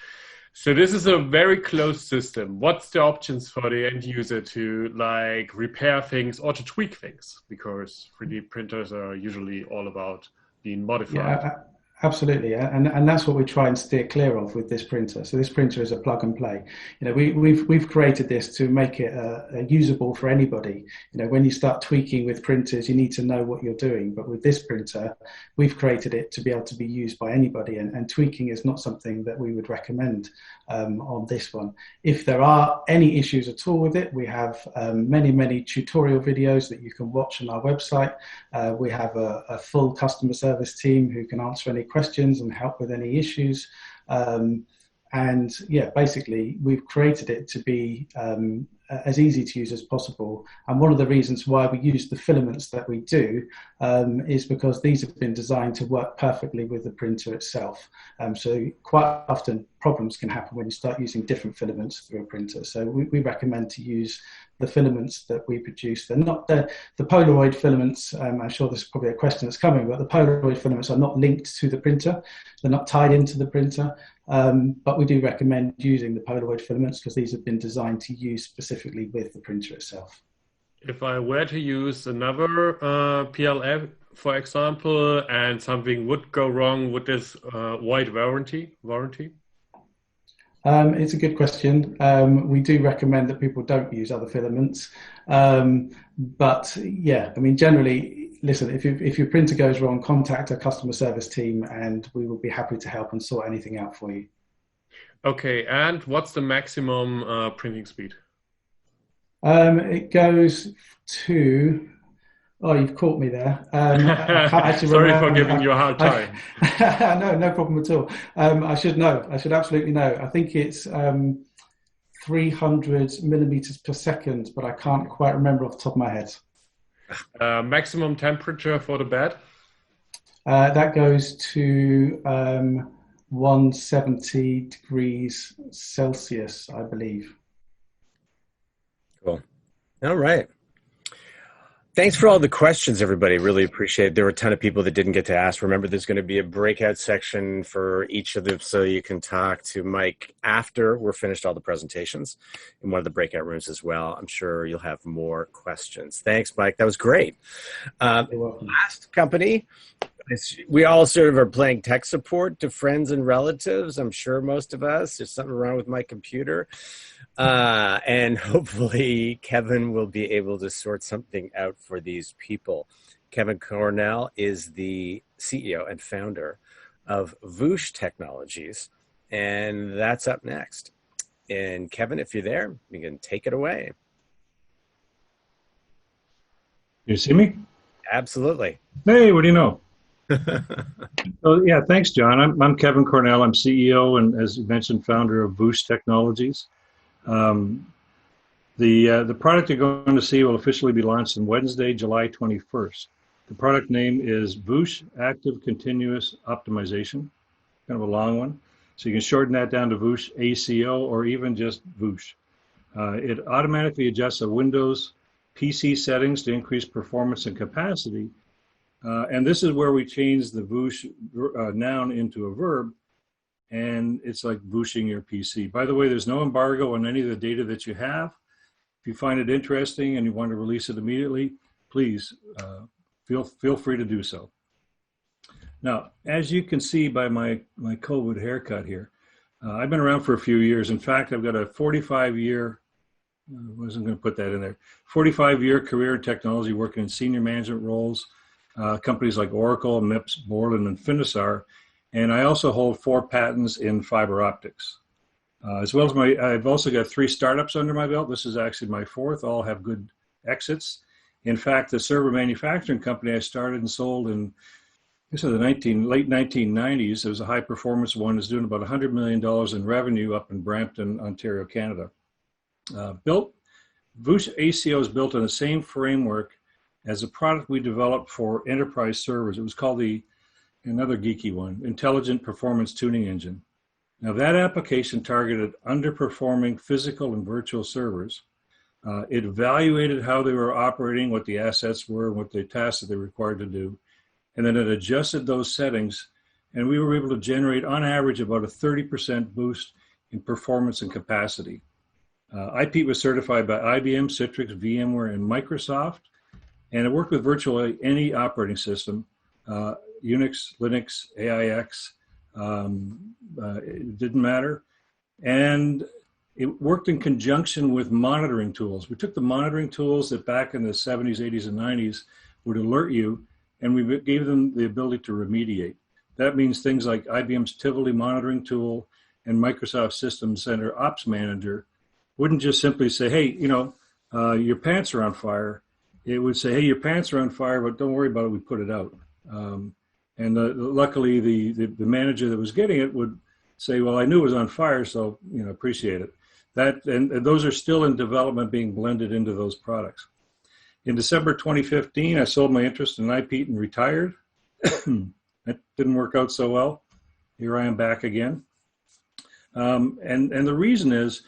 So this is a very closed system. What's the options for the end user to like repair things or to tweak things? Because 3D printers are usually all about being modified. Yeah, absolutely, and that's what we try and steer clear of with this printer. So this printer is a plug and play. You know, we've created this to make it usable for anybody. You know, when you start tweaking with printers, you need to know what you're doing. But with this printer, we've created it to be able to be used by anybody, and tweaking is not something that we would recommend on this one. If there are any issues at all with it, we have many tutorial videos that you can watch on our website. We have a full customer service team who can answer any questions and help with any issues. And yeah, basically we've created it to be as easy to use as possible. And one of the reasons why we use the filaments that we do is because these have been designed to work perfectly with the printer itself. So quite often problems can happen when you start using different filaments through a printer. So we recommend to use the filaments that we produce. They're not the Polaroid filaments. I'm sure this is probably a question that's coming, but the Polaroid filaments are not linked to the printer. They're not tied into the printer. But we do recommend using the Polaroid filaments because these have been designed to use specifically with the printer itself. If I were to use another PLF, for example, and something would go wrong, would this void warranty? It's a good question. We do recommend that people don't use other filaments. But yeah, I mean, generally, listen, if your printer goes wrong, contact our customer service team and we will be happy to help and sort anything out for you. Okay, and what's the maximum printing speed? It goes to... Oh, you've caught me there. I can't actually Sorry remember. for giving you a hard time. No problem at all. I should know. I should absolutely know. I think it's 300 millimeters per second, but I can't quite remember off the top of my head. Maximum temperature for the bed? That goes to 170 degrees Celsius, I believe. Cool. All right. Thanks for all the questions, everybody. Really appreciate it. There were a ton of people that didn't get to ask. Remember, there's going to be a breakout section for each of them so you can talk to Mike after we're finished all the presentations in one of the breakout rooms as well. I'm sure you'll have more questions. Thanks, Mike. That was great. Last company. We all sort of are playing tech support to friends and relatives. I'm sure most of us. There's something wrong with my computer. And hopefully Kevin will be able to sort something out for these people. Kevin Cornell is the CEO and founder of Voosh Technologies. And that's up next. And Kevin, if you're there, you can take it away. You see me? Absolutely. Hey, what do you know? So, yeah, thanks, John. I'm Kevin Cornell. I'm CEO and, as you mentioned, founder of Voosh Technologies. The product you're going to see will officially be launched on Wednesday, July 21st. The product name is Voosh Active Continuous Optimization, kind of a long one. So you can shorten that down to Voosh ACO or even just Voosh. It automatically adjusts a Windows PC settings to increase performance and capacity. And this is where we change the Voosh noun into a verb. And it's like Vooshing your PC. By the way, there's no embargo on any of the data that you have. If you find it interesting and you want to release it immediately, please feel free to do so. Now, as you can see by my COVID haircut here, I've been around for a few years. In fact, I've got a 45-year, I wasn't going to put that in there, 45-year career in technology working in senior management roles, companies like Oracle, MIPS, Borland, and Finisar. And I also hold 4 patents in fiber optics. As well as I've also got 3 startups under my belt. This is actually my 4th. All have good exits. In fact, the server manufacturing company I started and sold in late 1990s, it was a high performance one, is doing about $100 million in revenue up in Brampton, Ontario, Canada. Voosh ACO is built on the same framework as a product we developed for enterprise servers. It was called another geeky one, Intelligent Performance Tuning Engine. Now that application targeted underperforming physical and virtual servers. It evaluated how they were operating, what the assets were, what the tasks that they were required to do. And then it adjusted those settings. And we were able to generate on average about a 30% boost in performance and capacity. IP was certified by IBM, Citrix, VMware, and Microsoft. And it worked with virtually any operating system. Unix, Linux, AIX, it didn't matter. And it worked in conjunction with monitoring tools. We took the monitoring tools that back in the 70s, 80s, and 90s would alert you, and we gave them the ability to remediate. That means things like IBM's Tivoli monitoring tool and Microsoft System Center Ops Manager wouldn't just simply say, hey, your pants are on fire. It would say, hey, your pants are on fire, but don't worry about it, we put it out. Luckily, the manager that was getting it would say, well, I knew it was on fire, so appreciate it. And those are still in development, being blended into those products. In December 2015, I sold my interest in IP and retired. That didn't work out so well. Here I am back again. And the reason is,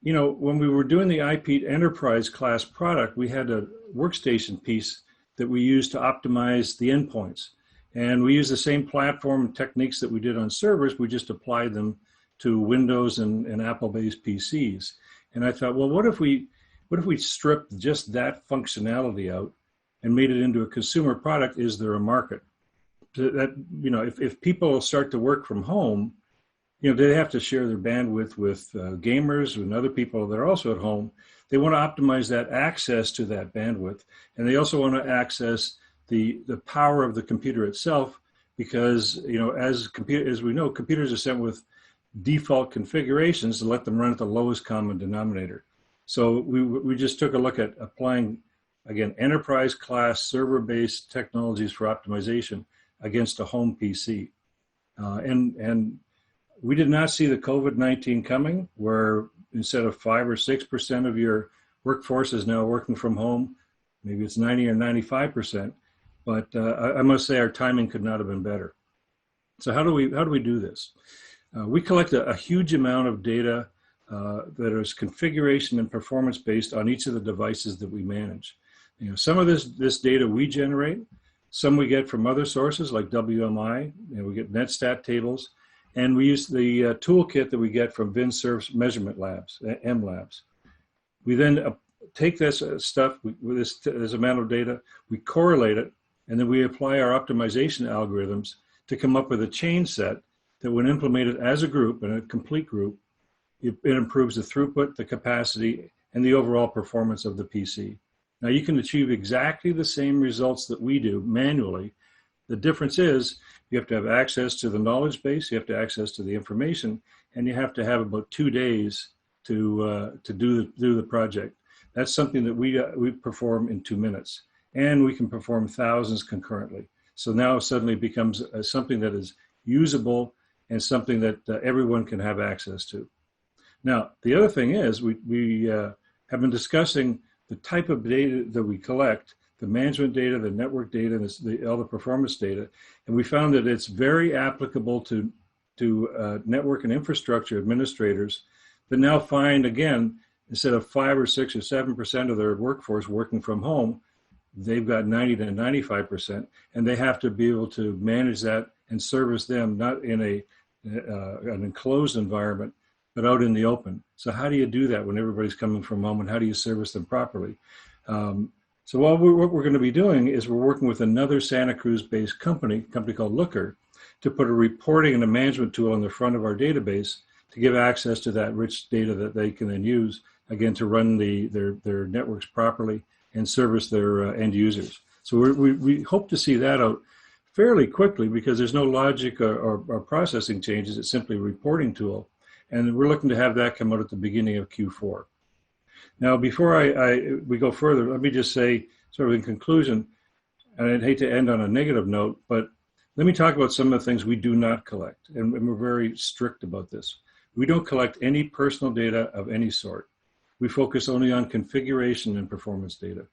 you know, when we were doing the IP enterprise class product, we had a workstation piece that we used to optimize the endpoints. And we used the same platform and techniques that we did on servers. We just applied them to Windows and Apple-based PCs. And I thought, well, what if we stripped just that functionality out and made it into a consumer product? Is there a market? That, you know, if people start to work from home, you know, they have to share their bandwidth with gamers and other people that are also at home. They want to optimize that access to that bandwidth. And they also want to access the power of the computer itself, because, you know, as we know, computers are sent with default configurations to let them run at the lowest common denominator. So we just took a look at applying, again, enterprise class server-based technologies for optimization against a home PC. And we did not see the COVID-19 coming, where instead of 5 or 6% of your workforce is now working from home, maybe it's 90 or 95%. But I must say our timing could not have been better. So how do we do this? We collect a huge amount of data that is configuration and performance based on each of the devices that we manage. You know, some of this data we generate, some we get from other sources like WMI. You know, we get NetStat tables, and we use the toolkit that we get from VinServe's measurement labs, MLabs. We then take this stuff, this amount of data, we correlate it, and then we apply our optimization algorithms to come up with a change set that, when implemented as a group, and a complete group, it improves the throughput, the capacity, and the overall performance of the PC. Now, you can achieve exactly the same results that we do manually. The difference is you have to have access to the knowledge base, you have to have access to the information, and you have to have about 2 days to do the project. That's something that we perform in 2 minutes, and we can perform thousands concurrently. So now suddenly it becomes something that is usable and something that everyone can have access to. Now, the other thing is we have been discussing the type of data that we collect, the management data, the network data, and all the performance data, and we found that it's very applicable to network and infrastructure administrators that now find, again, instead of 5 or 6 or 7% of their workforce working from home, they've got 90 to 95%, and they have to be able to manage that and service them, not in an enclosed environment, but out in the open. So how do you do that when everybody's coming from home, and how do you service them properly? So what we're going to be doing is we're working with another Santa Cruz-based company called Looker, to put a reporting and a management tool on the front of our database to give access to that rich data that they can then use, again, to run their networks properly and service their end users. So we hope to see that out fairly quickly, because there's no logic or processing changes. It's simply a reporting tool. And we're looking to have that come out at the beginning of Q4. Now, before we go further, let me just say, sort of in conclusion, and I'd hate to end on a negative note, but let me talk about some of the things we do not collect. And we're very strict about this. We don't collect any personal data of any sort. We focus only on configuration and performance data.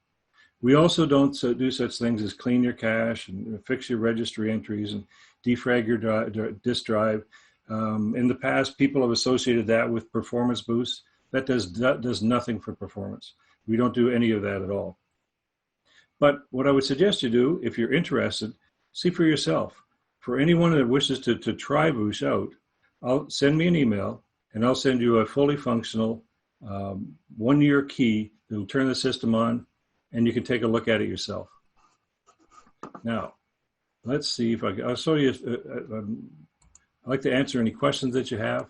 We also don't do such things as clean your cache and fix your registry entries and defrag your disk drive. In the past, people have associated that with performance boosts. That does nothing for performance. We don't do any of that at all. But what I would suggest you do, if you're interested, see for yourself. For anyone that wishes to try Voosh out, send me an email, and I'll send you a fully functional 1-year key that will turn the system on, and you can take a look at it yourself. Now, let's see if I'll show you. I'd like to answer any questions that you have.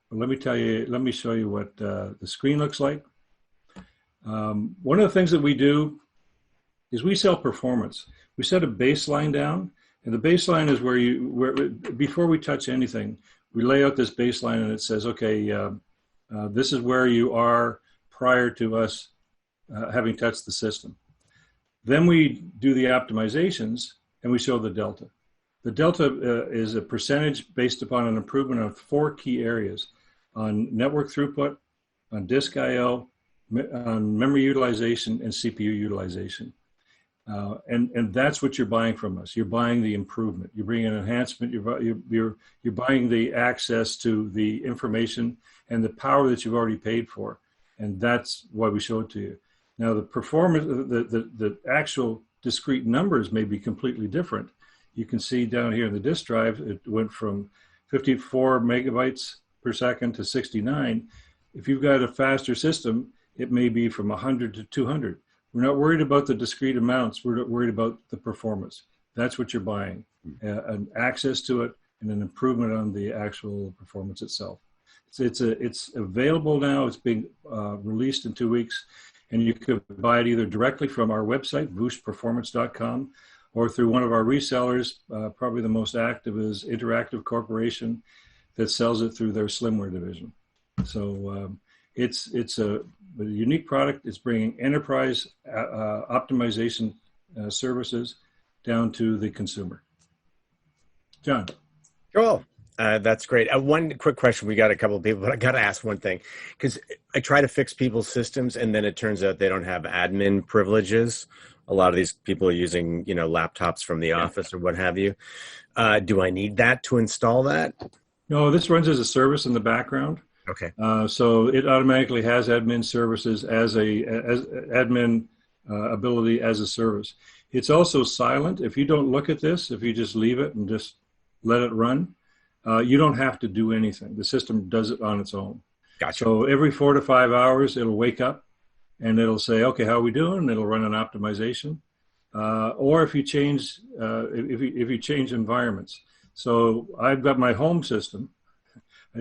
But let me show you what the screen looks like. One of the things that we do is we sell performance. We set a baseline down, and the baseline is where before we touch anything, we lay out this baseline, and it says, okay, this is where you are prior to us having touched the system. Then we do the optimizations, and we show the delta. The delta is a percentage based upon an improvement of 4 key areas: on network throughput, on disk I/O, on memory utilization, and CPU utilization. And that's what you're buying from us. You're buying the improvement. You're bringing an enhancement. You're buying the access to the information and the power that you've already paid for. And that's why we show it to you. Now, the performance, the actual discrete numbers may be completely different. You can see down here in the disk drive, it went from 54 megabytes per second to 69. If you've got a faster system, it may be from 100 to 200. We're not worried about the discrete amounts. We're worried about the performance. That's what you're buying, an access to it and an improvement on the actual performance itself. It's available now. It's being released in 2 weeks, and you could buy it either directly from our website, VooshPerformance.com, or through one of our resellers. Probably the most active is Interactive Corporation, that sells it through their Slimware division. So it's a unique product. It's bringing enterprise optimization services down to the consumer. John. Cool. That's great. One quick question. We got a couple of people, but I got to ask one thing, because I try to fix people's systems, and then it turns out they don't have admin privileges. A lot of these people are using, laptops from the office or what have you. Do I need that to install that? No, this runs as a service in the background. Okay. So it automatically has admin services as admin ability as a service. It's also silent. If you don't look at this, if you just leave it and just let it run, you don't have to do anything. The system does it on its own. Gotcha. So every 4 to 5 hours, it'll wake up and it'll say, okay, how are we doing? And it'll run an optimization. Or if you change, if you change environments. So I've got my home system. I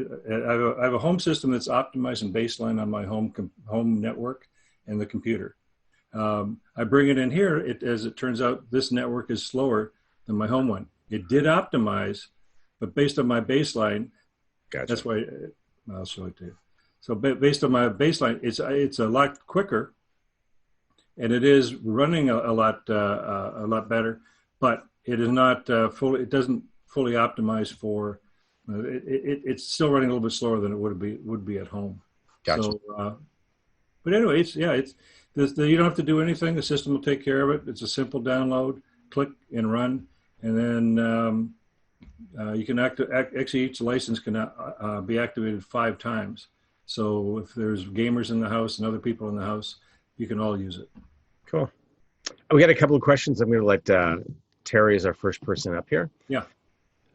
have a home system that's optimized and baseline on my home network and the computer. I bring it in here. As it turns out, this network is slower than my home one. It did optimize, but based on my baseline, gotcha. That's why I'll show it to you. So based on my baseline, it's a lot quicker, and it is running a lot better, but it is not fully. It doesn't fully optimize for. It's still running a little bit slower than it would be at home. Gotcha. So, but anyway, you don't have to do anything. The system will take care of it. It's a simple download, click and run, and then you can actually each license can be activated 5 times. So if there's gamers in the house and other people in the house, you can all use it. Cool. We got a couple of questions. I'm going to let Terry as our first person up here. Yeah.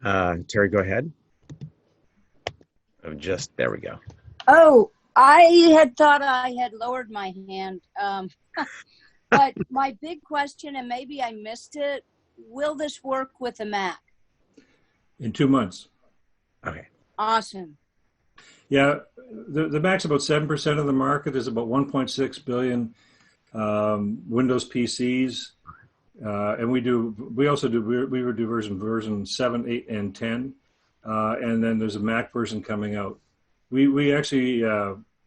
Terry, go ahead. There we go. Oh, I had thought I had lowered my hand. But my big question, and maybe I missed it, will this work with a Mac? In 2 months. Okay. Awesome. Yeah, the Mac's about 7% of the market. There's about 1.6 billion Windows PCs. And we do version 7, 8, and 10. And then there's a Mac version coming out. We actually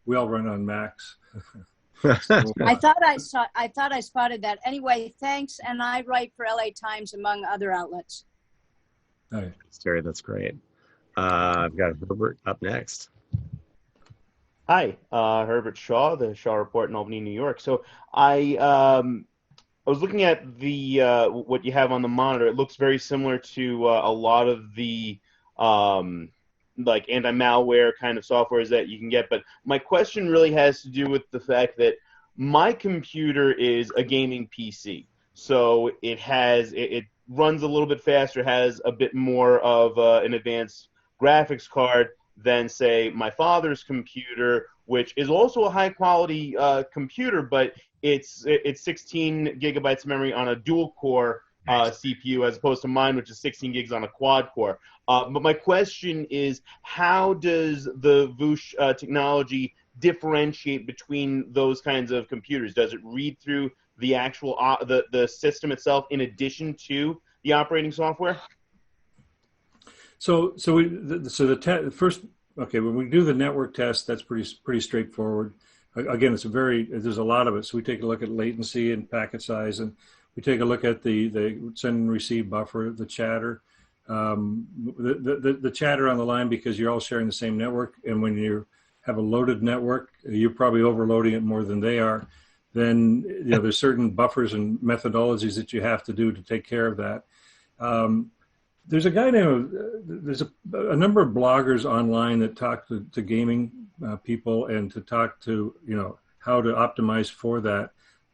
we all run on Macs. I thought I spotted that. Anyway, thanks. And I write for LA Times among other outlets. All right. Terry, that's great. I've got Herbert up next. Hi, Herbert Shaw, the Shaw Report in Albany, New York. So I was looking at the what you have on the monitor. It looks very similar to a lot of the like anti-malware kind of softwares that you can get. But my question really has to do with the fact that my computer is a gaming PC. So it runs a little bit faster, has a bit more of an advanced graphics card than, say, my father's computer, which is also a high-quality computer, but it's 16 gigabytes of memory on a dual-core CPU as opposed to mine, which is 16 gigs on a quad-core. But my question is, how does the Voosh technology differentiate between those kinds of computers? Does it read through the actual the system itself in addition to the operating software? So first, okay, when we do the network test, that's pretty straightforward. Again, there's a lot of it. So we take a look at latency and packet size, and we take a look at the send and receive buffer, the chatter, the chatter on the line, because you're all sharing the same network. And when you have a loaded network, you're probably overloading it more than they are. then there's certain buffers and methodologies that you have to do to take care of that. There's a guy named, there's a number of bloggers online that talk to gaming people and to talk to, how to optimize for that.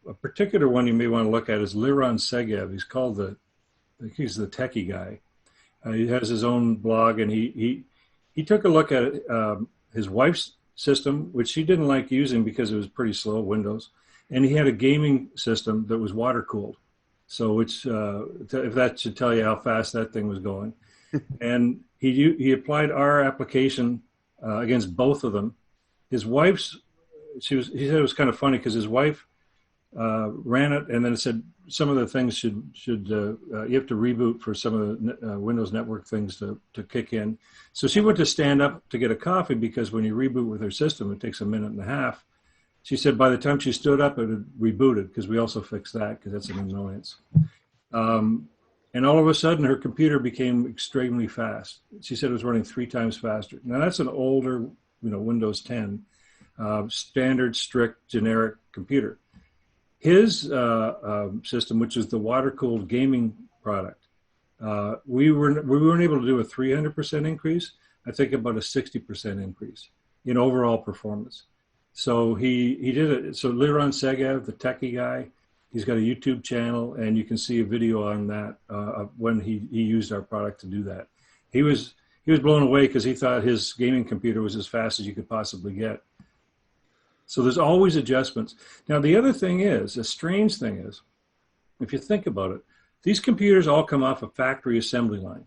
A particular one you may want to look at is Liran Segev. He's the techie guy. He has his own blog, and he took a look at his wife's system, which she didn't like using because it was pretty slow, Windows, and he had a gaming system that was water cooled. So if that should tell you how fast that thing was going. And he applied our application against both of them. His wife's, he said it was kind of funny because his wife ran it, and then it said some of the things you have to reboot for some of the Windows network things to kick in. So she went to stand up to get a coffee because when you reboot with her system, it takes a minute and a half. She said by the time she stood up, it had rebooted because we also fixed that because that's an annoyance. And all of a sudden, her computer became extremely fast. She said it was running 3 times faster. Now that's an older, Windows 10, standard, strict, generic computer. His system, which is the water-cooled gaming product, we weren't able to do a 300% increase. I think about a 60% increase in overall performance. So he did it. So Liran Segev, the techie guy, he's got a YouTube channel, and you can see a video on that when he used our product to do that. He was blown away because he thought his gaming computer was as fast as you could possibly get. So there's always adjustments. Now the other thing is, a strange thing is, if you think about it, these computers all come off a factory assembly line,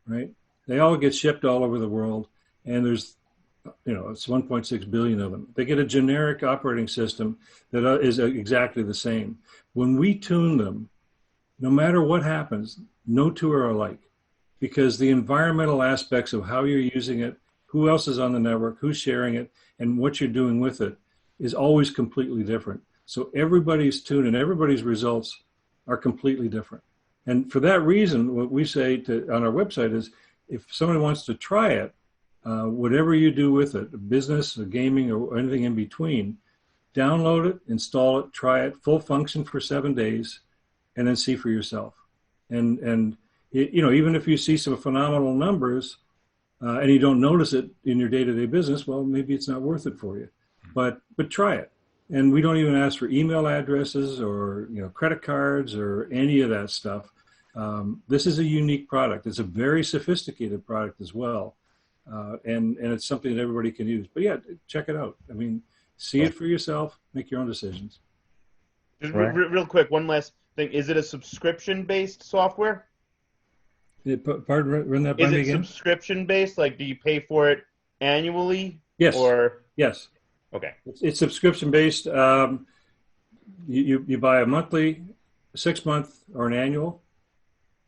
right? They all get shipped all over the world, and there's it's 1.6 billion of them. They get a generic operating system that is exactly the same. When we tune them, no matter what happens, no two are alike, because the environmental aspects of how you're using it, who else is on the network, who's sharing it, and what you're doing with it is always completely different. So everybody's tune and everybody's results are completely different. And for that reason, what we say on our website is, if someone wants to try it, whatever you do with it, business or gaming or anything in between, download it, install it, try it, full function for 7 days, and then see for yourself. And even if you see some phenomenal numbers and you don't notice it in your day-to-day business, well, maybe it's not worth it for you. But try it. And we don't even ask for email addresses or credit cards or any of that stuff. This is a unique product. It's a very sophisticated product as well. And it's something that everybody can use. But yeah, check it out. I mean, see it for yourself, make your own decisions. Just real quick, one last thing. Is it a subscription-based software? Pardon, run that by me again? Is it subscription-based? Like, do you pay for it annually? Yes. Yes. Okay. It's subscription-based. You buy a monthly, 6-month, or an annual.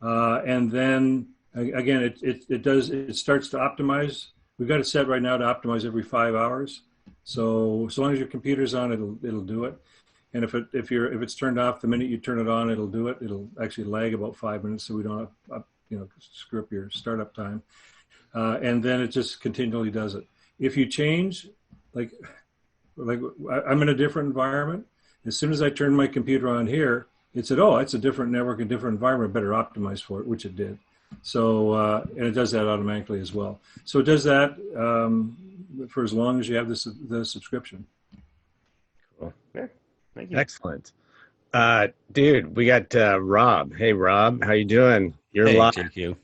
And then again, it starts to optimize. We've got it set right now to optimize every 5 hours. So long as your computer's on, it'll do it. And if it's turned off, the minute you turn it on, it'll do it. It'll actually lag about 5 minutes, so we don't screw up your startup time. And then it just continually does it. If you change, like I'm in a different environment. As soon as I turned my computer on here, it said, "Oh, it's a different network, a different environment. Better optimize for it," which it did. So, and it does that automatically as well. So it does that for as long as you have the subscription. Cool. Okay. Thank you. Excellent. Dude, we got Rob. Hey, Rob, how you doing? You're live. Thank you.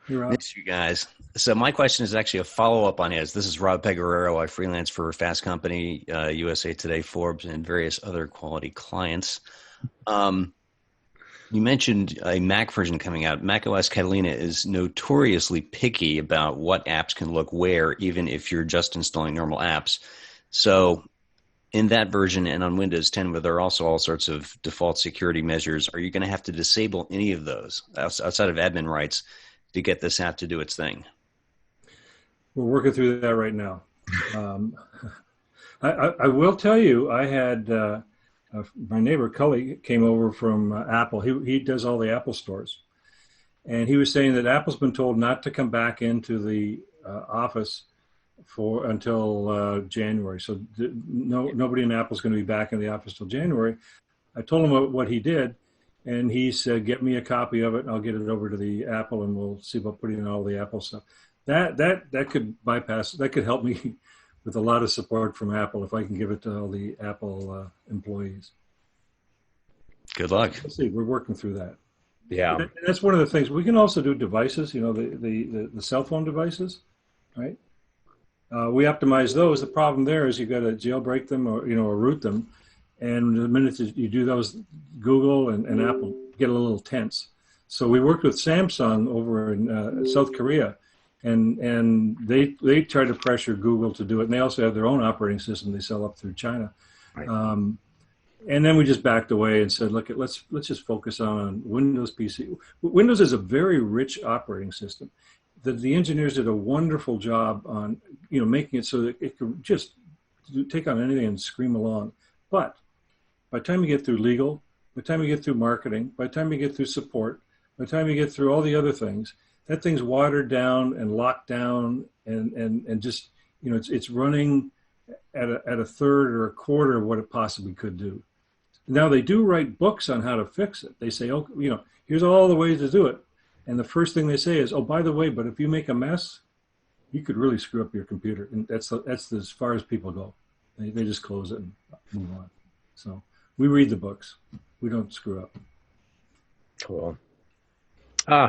Hey, Rob. Thanks, you guys. So my question is actually a follow-up on his. This is Rob Peguerero. I freelance for Fast Company, USA Today, Forbes, and various other quality clients. You mentioned a Mac version coming out. macOS Catalina is notoriously picky about what apps can look where, even if you're just installing normal apps. So in that version and on Windows 10, where there are also all sorts of default security measures, are you going to have to disable any of those outside of admin rights to get this app to do its thing? We're working through that right now. I will tell you, I had my neighbor Cully came over from Apple. He does all the Apple stores, and he was saying that Apple's been told not to come back into the office for until January. So nobody in Apple's going to be back in the office till January. I told him what he did, and he said, "Get me a copy of it, and I'll get it over to the Apple, and we'll see about putting in all the Apple stuff." That could bypass. That could help me with a lot of support from Apple if I can give it to all the Apple employees. Good luck. Let's see. We're working through that. Yeah, and that's one of the things. We can also do devices. The cell phone devices, right? We optimize those. The problem there is you got to jailbreak them or root them, and the minute you do those, Google and Apple get a little tense. So we worked with Samsung over in South Korea, and they try to pressure Google to do it, and they also have their own operating system they sell up through China. Right. And then we just backed away and said, look, let's just focus on Windows PC. Windows is a very rich operating system. The engineers did a wonderful job on making it so that it could just take on anything and scream along. But by the time you get through legal, by the time you get through marketing, by the time you get through support, by the time you get through all the other things, that thing's watered down and locked down and just it's running at a third or a quarter of what it possibly could do. Now they do write books on how to fix it. They say, oh, here's all the ways to do it. And the first thing they say is, oh, by the way, but if you make a mess, you could really screw up your computer. And that's as far as people go. They just close it and move on. So we read the books. We don't screw up. Cool.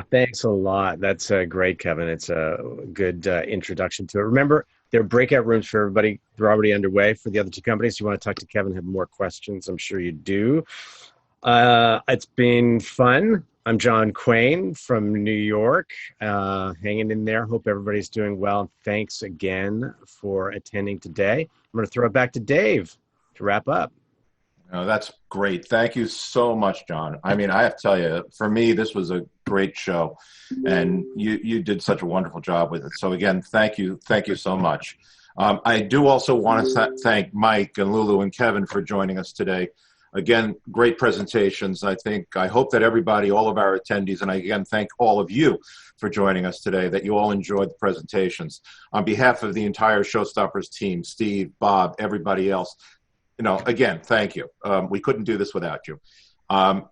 Thanks a lot. That's great, Kevin. It's a good introduction to it. Remember, there are breakout rooms for everybody. They're already underway for the other two companies. You want to talk to Kevin, have more questions, I'm sure you do. It's been fun. I'm John Quayne from New York, hanging in there. Hope everybody's doing well. Thanks again for attending today. I'm going to throw it back to Dave to wrap up. Oh, that's great. Thank you so much, John. I mean, I have to tell you, for me, this was a great show, and you did such a wonderful job with it. So again, thank you so much. I do also want to thank Mike and Lulu and Kevin for joining us today. Again, great presentations. I hope that everybody, all of our attendees, and I again thank all of you for joining us today, that you all enjoyed the presentations. On behalf of the entire ShowStoppers team, Steve, Bob, everybody else, again, thank you. We couldn't do this without you.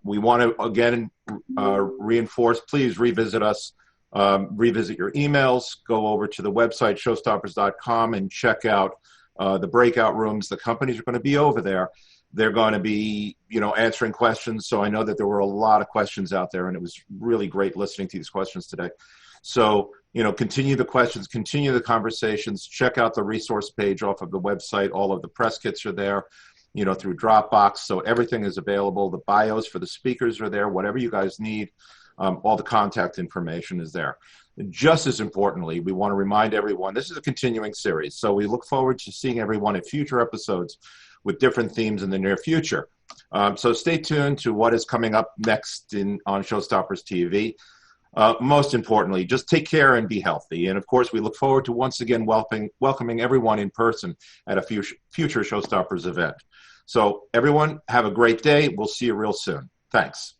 We want to, again, reinforce, please revisit us, revisit your emails, go over to the website, showstoppers.com, and check out the breakout rooms. The companies are going to be over there. They're going to be, answering questions. So I know that there were a lot of questions out there, and it was really great listening to these questions today. So, continue the questions, continue the conversations, check out the resource page off of the website. All of the press kits are there, through Dropbox. So everything is available. The bios for the speakers are there. Whatever you guys need, all the contact information is there. Just as importantly, we want to remind everyone, this is a continuing series. So we look forward to seeing everyone in future episodes with different themes in the near future. So stay tuned to what is coming up next on ShowStoppers TV. Most importantly, just take care and be healthy. And of course, we look forward to once again welcoming everyone in person at a future ShowStoppers event. So everyone, have a great day. We'll see you real soon. Thanks.